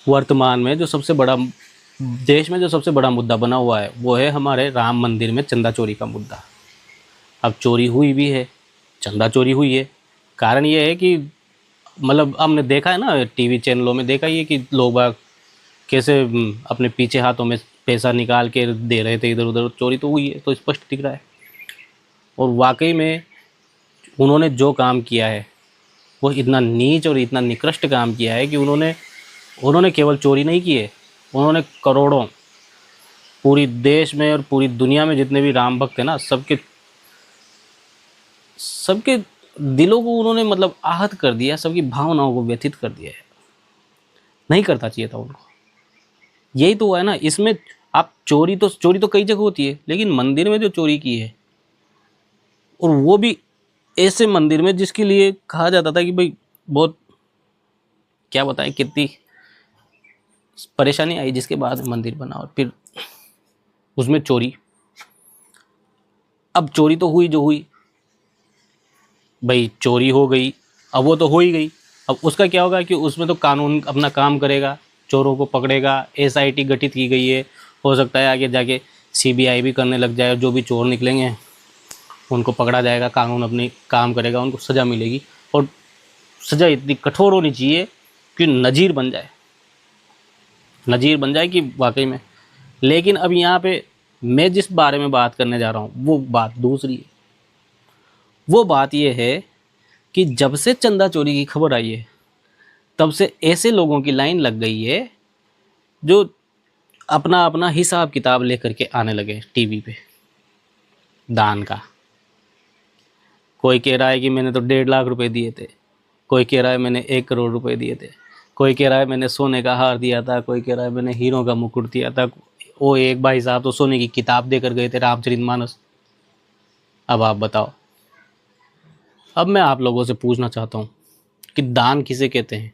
वर्तमान में जो सबसे बड़ा देश में जो सबसे बड़ा मुद्दा बना हुआ है वो है हमारे राम मंदिर में चंदा चोरी का मुद्दा। अब चोरी हुई भी है, चंदा चोरी हुई है। कारण ये है कि मतलब हमने देखा है ना, टीवी चैनलों में देखा ही है कि लोग बाग कैसे अपने पीछे हाथों में पैसा निकाल के दे रहे थे इधर उधर। चोरी तो हुई है, तो स्पष्ट दिख रहा है। और वाकई में उन्होंने जो काम किया है वो इतना नीच और इतना निकृष्ट काम किया है कि उन्होंने केवल चोरी नहीं की है, उन्होंने करोड़ों, पूरी देश में और पूरी दुनिया में जितने भी राम भक्त हैं ना, सबके सबके दिलों को उन्होंने मतलब आहत कर दिया, सबकी भावनाओं को व्यथित कर दिया है। नहीं करना चाहिए था उनको। यही तो हुआ है ना इसमें। आप चोरी तो कई जगह होती है, लेकिन मंदिर में जो चोरी की है, और वो भी ऐसे मंदिर में जिसके लिए कहा जाता था कि भाई बहुत, क्या बताएं कितनी परेशानी आई जिसके बाद मंदिर बना, और फिर उसमें चोरी। अब चोरी तो हुई जो हुई, भाई चोरी हो गई, अब वो तो हो ही गई। अब उसका क्या होगा कि उसमें तो कानून अपना काम करेगा, चोरों को पकड़ेगा। एसआईटी गठित की गई है, हो सकता है आगे जाके सीबीआई भी करने लग जाए, और जो भी चोर निकलेंगे उनको पकड़ा जाएगा, कानून अपनी काम करेगा, उनको सज़ा मिलेगी। और सज़ा इतनी कठोर होनी चाहिए कि नज़ीर बन जाए कि वाकई में। लेकिन अब यहाँ पे मैं जिस बारे में बात करने जा रहा हूँ वो बात दूसरी है। वो बात ये है कि जब से चंदा चोरी की खबर आई है, तब से ऐसे लोगों की लाइन लग गई है जो अपना अपना हिसाब किताब लेकर के आने लगे टीवी पे दान का। कोई कह रहा है कि मैंने तो 1.5 लाख रुपए दिए थे, कोई कह रहा है मैंने 1 करोड़ रुपए दिए थे, कोई कह रहा है मैंने सोने का हार दिया था, कोई कह रहा है मैंने हीरो का मुकुट दिया था। वो एक भाई साहब तो सोने की किताब देकर गए थे, रामचरितमानस। अब आप बताओ। अब मैं आप लोगों से पूछना चाहता हूँ कि दान किसे कहते हैं,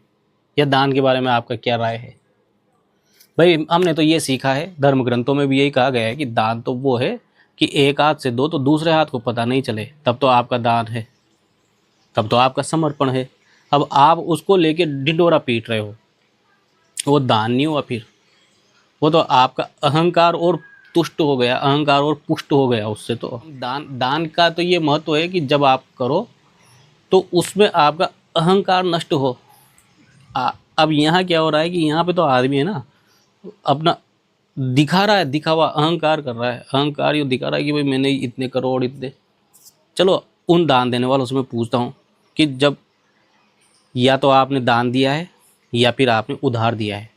या दान के बारे में आपका क्या राय है। भाई हमने तो ये सीखा है, धर्म ग्रंथों में भी यही कहा गया है कि दान तो वो है कि एक हाथ से दो तो दूसरे हाथ को पता नहीं चले, तब तो आपका दान है, तब तो आपका समर्पण है। अब आप उसको लेके ढिंढोरा पीट रहे हो, वो दान नहीं हुआ, फिर वो तो आपका अहंकार और तुष्ट हो गया, अहंकार और पुष्ट हो गया उससे। तो दान का तो ये महत्व है कि जब आप करो तो उसमें आपका अहंकार नष्ट हो। अब यहाँ क्या हो रहा है कि यहाँ पे तो आदमी है ना, अपना दिखा रहा है, दिखावा, अहंकार कर रहा है, अहंकार ये दिखा रहा है कि भाई मैंने इतने करोड़ इतने। चलो उन दान देने वालों से मैं पूछता हूँ कि जब या तो आपने दान दिया है या फिर आपने उधार दिया है।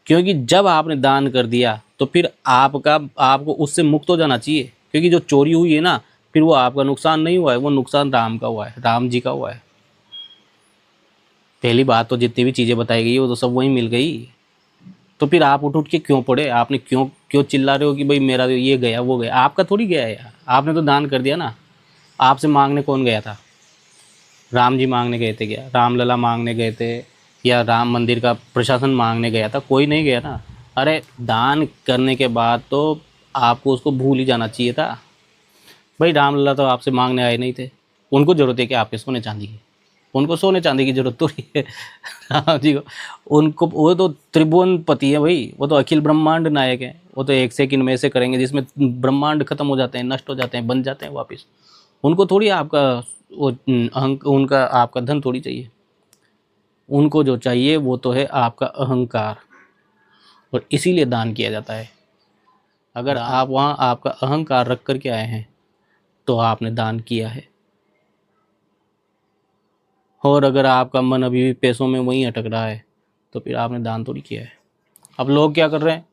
क्योंकि जब आपने दान कर दिया तो फिर आपको उससे मुक्त हो जाना चाहिए, क्योंकि जो चोरी हुई है ना, फिर वो आपका नुकसान नहीं हुआ है, वो नुकसान राम का हुआ है, राम जी का हुआ है। पहली बात तो जितनी भी चीज़ें बताई गई वो तो सब वहीं मिल गई। तो फिर आप उठ के क्यों पड़े, आपने क्यों क्यों चिल्ला रहे हो कि भाई मेरा तो ये गया वो गया। आपका थोड़ी गया है यार, आपने तो दान कर दिया ना। आपसे मांगने कौन गया था? राम जी मांगने गए थे क्या? रामलला मांगने गए थे, या राम मंदिर का प्रशासन मांगने गया था? कोई नहीं गया ना। अरे दान करने के बाद तो आपको उसको भूल ही जाना चाहिए था। भाई रामलला तो आपसे मांगने आए नहीं थे, उनको ज़रूरत है कि आपके सोने चांदी की, उनको सोने चांदी की ज़रूरत थोड़ी है राम जी को। उनको, वो तो त्रिभुवन पति है भाई, वो तो अखिल ब्रह्मांड नायक है। वो तो एक सेकंड में ऐसे करेंगे जिसमें ब्रह्मांड खत्म हो जाते हैं, नष्ट हो जाते हैं, बन जाते हैं वापस। उनको थोड़ी आपका वो उनका आपका धन थोड़ी चाहिए। उनको जो चाहिए वो तो है आपका अहंकार, और इसीलिए दान किया जाता है। अगर आप वहाँ आपका अहंकार रख कर के आए हैं तो आपने दान किया है। और अगर आपका मन अभी भी पैसों में वहीं अटक रहा है तो फिर आपने दान थोड़ी किया है। अब लोग क्या कर रहे हैं,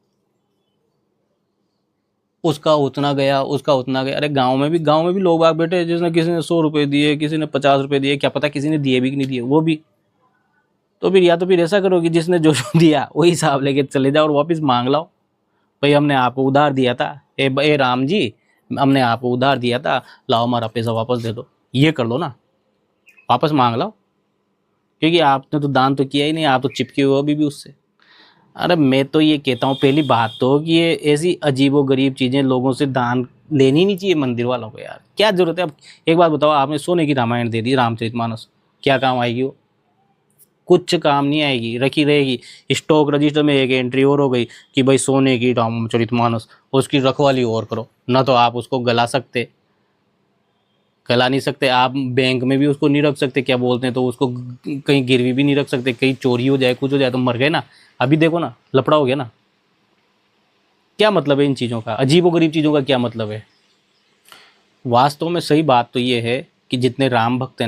उसका उतना गया, उसका उतना गया। अरे गांव में भी लोग आग बैठे हैं, जिसने किसी ने 100 रुपये दिए, किसी ने 50 रुपये दिए, क्या पता किसी ने दिए भी कि नहीं दिए वो भी। तो फिर या तो फिर ऐसा करो कि जिसने जो जो दिया वही हिसाब लेके चले जाओ और वापस मांग लाओ। भाई हमने आपको उधार दिया था, ए राम जी हमने आपको उधार दिया था, लाओ हमारा पैसा वापस दे दो। ये कर लो ना, वापस मांग लाओ। क्योंकि आपने तो दान तो किया ही नहीं, आप तो चिपके हुए हो अभी भी उससे। अरे मैं तो ये कहता हूँ, पहली बात तो कि ये ऐसी अजीबो गरीब चीज़ें लोगों से दान लेनी नहीं चाहिए मंदिर वालों को। यार क्या ज़रूरत है। अब एक बात बताओ, आपने सोने की रामायण दे दी, रामचरितमानस, क्या काम आएगी वो? कुछ काम नहीं आएगी, रखी रहेगी। स्टॉक रजिस्टर में एक एंट्री और हो गई कि भाई सोने की रामचरितमानस, उसकी रखवाली और करो। ना तो आप उसको गला नहीं सकते, आप बैंक में भी उसको नहीं रख सकते, क्या बोलते हैं, तो उसको कहीं गिरवी भी नहीं रख सकते, कहीं चोरी हो जाए, कुछ हो जाए तो मर गए ना। अभी देखो ना, लफड़ा हो गया ना। क्या मतलब है इन चीज़ों का, अजीबोगरीब चीज़ों का क्या मतलब है? वास्तव में सही बात तो ये है कि जितने राम भक्त हैं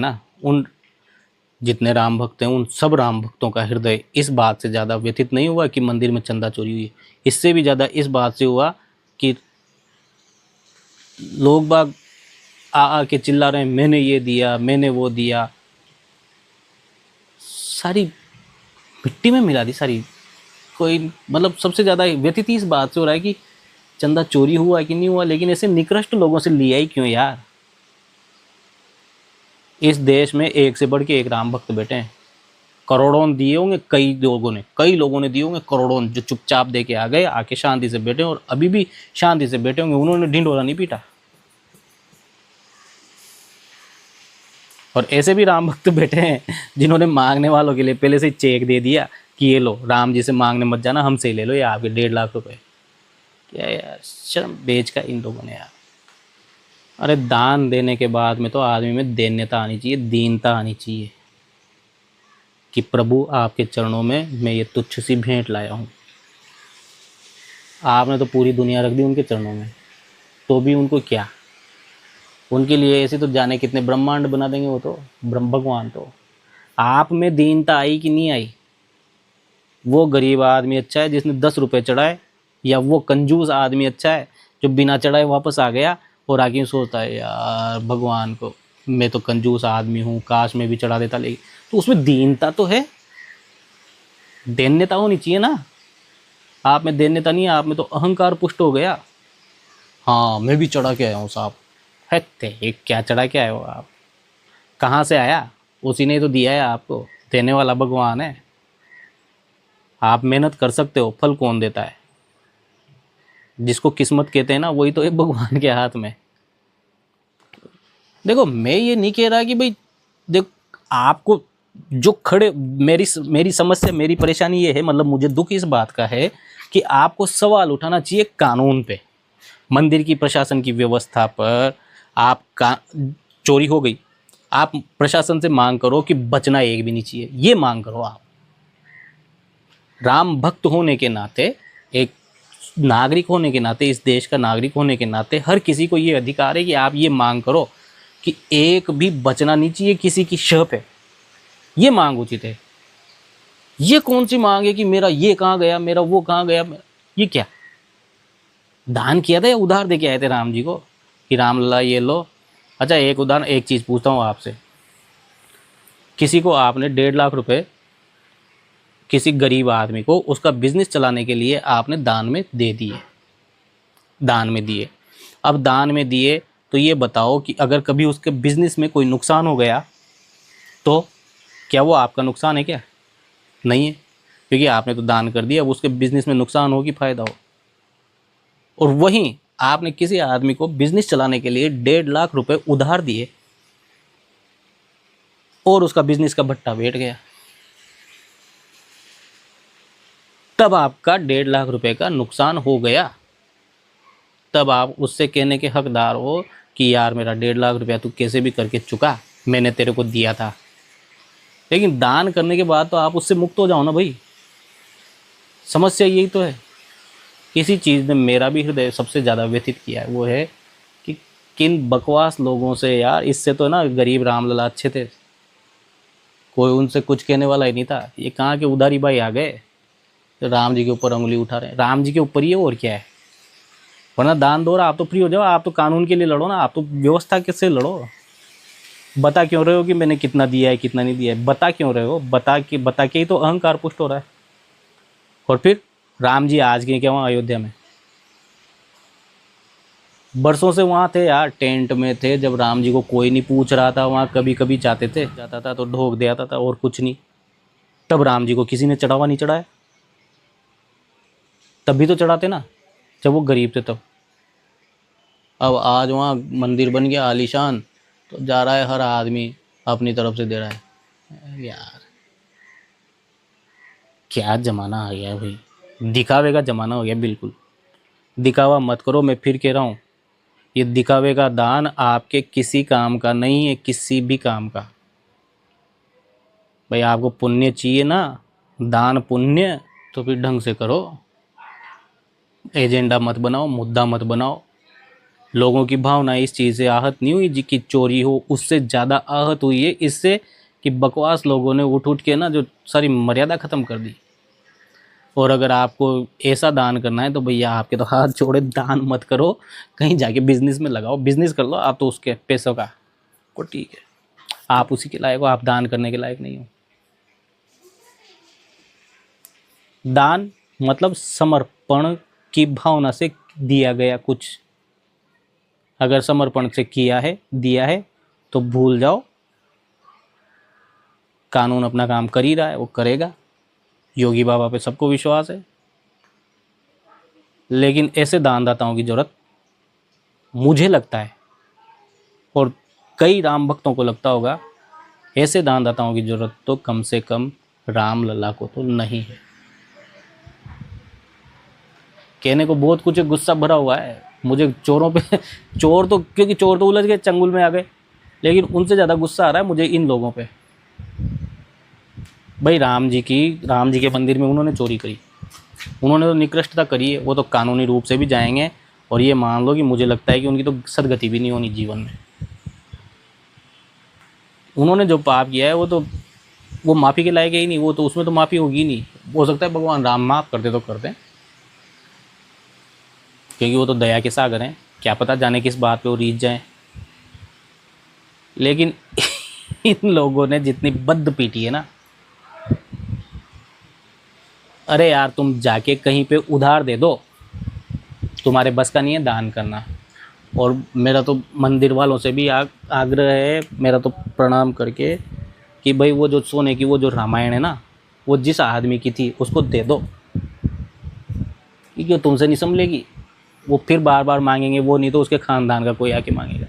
उन सब राम भक्तों का हृदय इस बात से ज़्यादा व्यथित नहीं हुआ कि मंदिर में चंदा चोरी हुई। इससे भी ज़्यादा इस बात से हुआ कि लोग बाग आ के चिल्ला रहे हैं, मैंने ये दिया, मैंने वो दिया, सारी मिट्टी में मिला दी सारी। कोई मतलब सबसे ज़्यादा व्यथित इस बात से हो रहा है कि चंदा चोरी हुआ कि नहीं हुआ, लेकिन ऐसे निकृष्ट लोगों से लिया ही क्यों यार। इस देश में एक से बढ़ के एक राम भक्त बैठे हैं। करोड़ों दिए होंगे कई लोगों ने दिए होंगे करोड़ों, जो चुपचाप दे के आ गए, आके शांति से बैठे और अभी भी शांति से बैठे होंगे, उन्होंने ढिंढोरा नहीं पीटा। और ऐसे भी राम भक्त बैठे हैं जिन्होंने मांगने वालों के लिए पहले से चेक दे दिया कि ये लो, राम जी से मांगने मत जाना, हमसे ही ले लो, ये आपके 1.5 लाख रुपए। क्या यार, शर्म बेच का इन लोगों ने यार। अरे दान देने के बाद में तो आदमी में दैन्यता आनी चाहिए, दीनता आनी चाहिए कि प्रभु आपके चरणों में मैं ये तुच्छ सी भेंट लाया हूँ। आपने तो पूरी दुनिया रख दी उनके चरणों में, तो भी उनको क्या, उनके लिए ऐसे तो जाने कितने ब्रह्मांड बना देंगे वो तो ब्रह्म भगवान। तो आप में दीनता आई कि नहीं आई? वो गरीब आदमी अच्छा है जिसने 10 रुपये चढ़ाए, या वो कंजूस आदमी अच्छा है जो बिना चढ़ाए वापस आ गया और आगे सोचता है यार भगवान को, मैं तो कंजूस आदमी हूँ, काश मैं भी चढ़ा देता। लेकिन तो उसमें दीनता तो है, दैन्यता होनी चाहिए ना। आप में दैन्यता नहीं है, आप में तो अहंकार पुष्ट हो गया। हाँ मैं भी चढ़ा के आया हूँ साहब। है ते क्या चढ़ा के आए हो आप? कहाँ से आया? उसी ने तो दिया है आपको, देने वाला भगवान है। आप मेहनत कर सकते हो, फल कौन देता है? जिसको किस्मत कहते हैं ना, वही तो है भगवान के हाथ में। देखो मैं ये नहीं कह रहा कि भाई देख आपको जो खड़े, मेरी समस्या, मेरी परेशानी ये है, मतलब मुझे दुख इस बात का है कि आपको सवाल उठाना चाहिए कानून पे, मंदिर की प्रशासन की व्यवस्था पर। आप का चोरी हो गई, आप प्रशासन से मांग करो कि बचना एक भी नहीं चाहिए, ये मांग करो आप। राम भक्त होने के नाते, एक नागरिक होने के नाते, इस देश का नागरिक होने के नाते हर किसी को ये अधिकार है कि आप ये मांग करो कि एक भी बचना नहीं चाहिए किसी की शह पे। ये मांग उचित है। ये कौन सी मांग है कि मेरा ये कहाँ गया, मेरा वो कहाँ गया? ये क्या दान किया था या उधार दे के आए थे राम जी को कि राम लला ये लो? अच्छा एक उदाहरण, एक चीज़ पूछता हूँ आपसे, किसी को आपने 1.5 लाख रुपए किसी गरीब आदमी को उसका बिजनेस चलाने के लिए आपने दान में दे दिए, दान में दिए। अब दान में दिए तो ये बताओ कि अगर कभी उसके बिजनेस में कोई नुकसान हो गया तो क्या वो आपका नुकसान है? क्या नहीं है, क्योंकि आपने तो दान कर दिया। अब उसके बिजनेस में नुकसान हो कि फायदा हो। और वहीं आपने किसी आदमी को बिजनेस चलाने के लिए 1.5 लाख रुपए उधार दिए और उसका बिजनेस का भट्टा बैठ गया, तब आपका 1.5 लाख रुपए का नुकसान हो गया। तब आप उससे कहने के हकदार हो कि यार मेरा 1.5 लाख रुपया तू कैसे भी करके चुका, मैंने तेरे को दिया था। लेकिन दान करने के बाद तो आप उससे मुक्त हो जाओ ना भाई। समस्या यही तो है। किसी चीज़ ने मेरा भी हृदय सबसे ज़्यादा व्यथित किया है, वो है कि किन बकवास लोगों से यार। इससे तो ना गरीब रामलला अच्छे थे, कोई उनसे कुछ कहने वाला ही नहीं था। ये कहाँ के उधारी भाई आ गए तो राम जी के ऊपर उंगली उठा रहे हैं। राम जी के ऊपर ही है और क्या है? वरना दान दो, आप तो फ्री हो जाओ, आप तो कानून के लिए लड़ो ना, आप तो व्यवस्था के से लड़ो। बता क्यों रहे हो कि मैंने कितना दिया है कितना नहीं दिया है? बता क्यों रहे हो? बता के ही तो अहंकार पुष्ट हो रहा है। और फिर राम जी आज के क्या वहाँ अयोध्या में? बरसों से वहाँ थे यार, टेंट में थे। जब राम जी को कोई नहीं पूछ रहा था, वहाँ कभी कभी जाते थे, जाता था तो ढोक दे आता था और कुछ नहीं। तब राम जी को किसी ने चढ़ावा नहीं चढ़ाया। तब भी तो चढ़ाते ना जब वो गरीब थे तब। अब आज वहाँ मंदिर बन गया आलीशान, तो जा रहा है हर आदमी अपनी तरफ से दे रहा है यार। क्या ज़माना आ गया है भाई, दिखावे का ज़माना हो गया बिल्कुल। दिखावा मत करो, मैं फिर कह रहा हूँ, ये दिखावे का दान आपके किसी काम का नहीं है, किसी भी काम का। भाई आपको पुण्य चाहिए ना, दान पुण्य, तो फिर ढंग से करो। एजेंडा मत बनाओ, मुद्दा मत बनाओ। लोगों की भावना इस चीज़ से आहत नहीं हुई जी कि चोरी हो, उससे ज़्यादा आहत हुई है इससे कि बकवास लोगों ने उठ उठ के ना जो सारी मर्यादा ख़त्म कर दी। और अगर आपको ऐसा दान करना है तो भैया आपके तो हाथ जोड़े, दान मत करो, कहीं जाके बिजनेस में लगाओ, बिजनेस कर लो आप तो उसके पैसों का, को ठीक है, आप उसी के लायक हो, आप दान करने के लायक नहीं हो। दान मतलब समर्पण की भावना से दिया गया कुछ। अगर समर्पण से किया है, दिया है, तो भूल जाओ, कानून अपना काम कर ही रहा है, वो करेगा। योगी बाबा पे सबको विश्वास है। लेकिन ऐसे दानदाताओं की जरूरत मुझे लगता है, और कई राम भक्तों को लगता होगा, ऐसे दानदाताओं की जरूरत तो कम से कम राम लला को तो नहीं है। कहने को बहुत कुछ गुस्सा भरा हुआ है मुझे चोरों पे चोर तो, क्योंकि चोर तो उलझ गए, चंगुल में आ गए, लेकिन उनसे ज़्यादा गुस्सा आ रहा है मुझे इन लोगों पे। भाई राम जी के मंदिर में उन्होंने चोरी करी, उन्होंने तो निकृष्टता करी है, वो तो कानूनी रूप से भी जाएंगे। और ये मान लो कि मुझे लगता है कि उनकी तो सदगति भी नहीं होनी जीवन में। उन्होंने जो पाप किया है वो माफ़ी के लायक है ही नहीं, वो तो उसमें तो माफ़ी होगी ही नहीं। हो सकता है भगवान राम माफ़ करते तो करते, क्योंकि वो तो दया के सागर हैं, क्या पता जाने किस बात पे वो रीझ जाएं। लेकिन इन लोगों ने जितनी बद्ध पीटी है ना, अरे यार तुम जाके कहीं पे उधार दे दो, तुम्हारे बस का नहीं है दान करना। और मेरा तो मंदिर वालों से भी आग्रह है, मेरा तो प्रणाम करके, कि भाई वो जो सोने की वो जो रामायण है ना, वो जिस आदमी की थी उसको दे दो, क्योंकि तुमसे नहीं संभलेगी। वो फिर बार बार मांगेंगे, वो नहीं तो उसके ख़ानदान का कोई आके मांगेगा,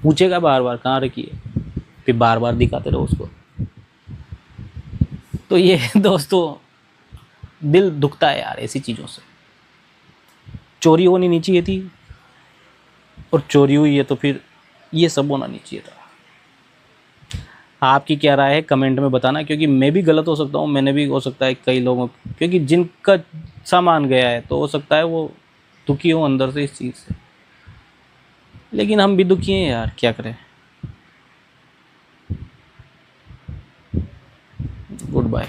पूछेगा बार बार कहाँ रखी है, फिर बार बार दिखाते रहो उसको। तो ये दोस्तों, दिल दुखता है यार ऐसी चीज़ों से। चोरी होनी नहीं चाहिए थी, और चोरी हुई है तो फिर ये सब होना नहीं चाहिए था। आपकी क्या राय है कमेंट में बताना, क्योंकि मैं भी गलत हो सकता हूँ, मैंने भी हो सकता है कई लोगों, क्योंकि जिनका सामान गया है तो हो सकता है वो दुखी हो अंदर से इस चीज़ से। लेकिन हम भी दुखी हैं यार, क्या करें। Good bye.